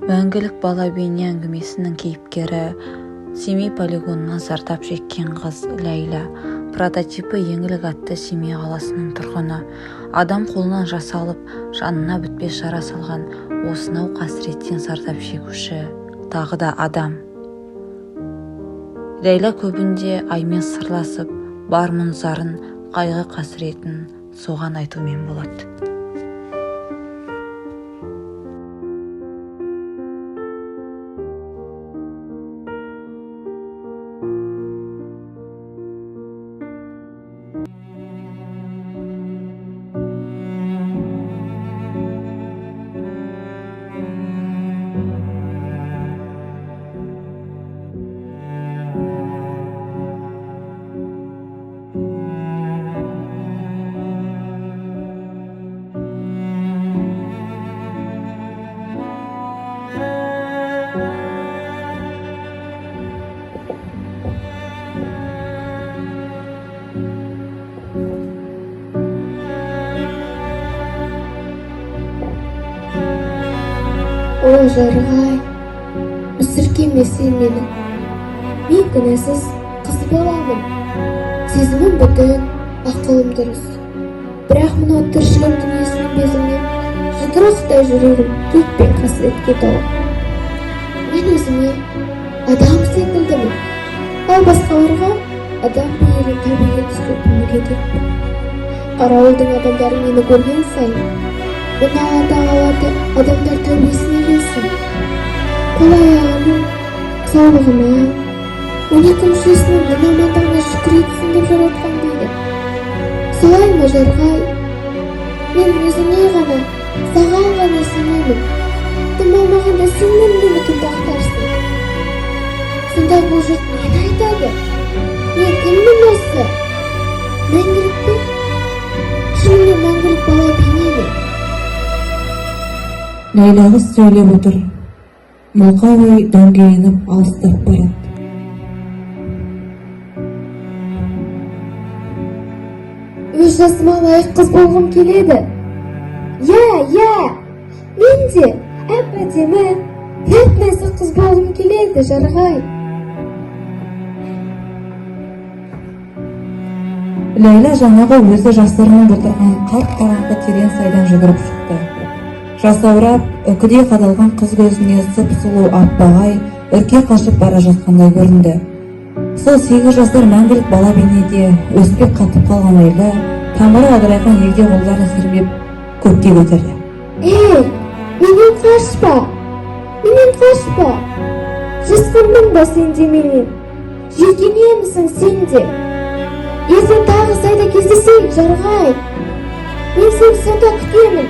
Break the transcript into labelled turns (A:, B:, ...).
A: Мәңгілік бала бейне әңгімесінің кейіпкері Семей полигонынан зардап шеккен қыз Ләйла. Прототипі Еңлік атты Семей қаласының тұрғыны. Адам қолынан жасалып, жанына бітпес жара салған осынау қасіреттен зардап шегуші тағы да адам. Ләйла көбінде аймен сырласып, бар мұң-зарын, қайғы қасіретін соған айтумен болады.
B: О, жарғай, мүсіркемесе мені. Мен кінәсіз қыз боламын. Сезімім бүтін, ақылым дұрыс. Бірақ мына тіршілік дүниесінің безінен жұдырықтай жүрегім кек пен қасіретке толы. Мен өзіме адам секілдімін, ал басқаларға адам бейнелі табиғи түсетін мүгедекпін. Қарауылдың адамдары мені көрген сайын, мына ата-алады адамдар тәубесіне келсін. Қол-аяғының саулығына, 12 мүшесінің амандығына шүкір етсін деп жаратқан дейді. Солай ма, жарғай? Мен өзіңе ғана, саған ғана сенемін. Тым болмағанда сен мені кімді ақтарсың? Сонда бұл жұрт нені айтады? Мен кіммін осы? Мәңгілік пе? Шынымен мәңгілік бала бейне ме?
C: Ләйла қыз сөйлеп отыр. Мылқау ой дөңгеленіп алыстап барады.
B: Өз жасыма лайық қыз болғым келеді. Я, мен де әп-әдемі, тәп-тәзі қыз болғым келеді, жарғай.
C: Ләйла жаңағы өзі жасырынып отырған қарт-қараңғы терең сайдан жүгіріп шықты. Жасаурап, үкідей қадалған қыз көзіне сұп-сұлу аппағай үрке қашып бара жатқандай көрінді. Сол 8 жасар мәңгілік бала бейнеде өспек қатып қалған Ләйла тамыры адырайған егде қолдарын сермеп көкке көтерді.
B: Менен қашпа. Жасқандың ба сен де менен? Жиіркенемісің сен де? Ертең тағы сайда кездесейік, жарғай. Мен сені сонда күтемін.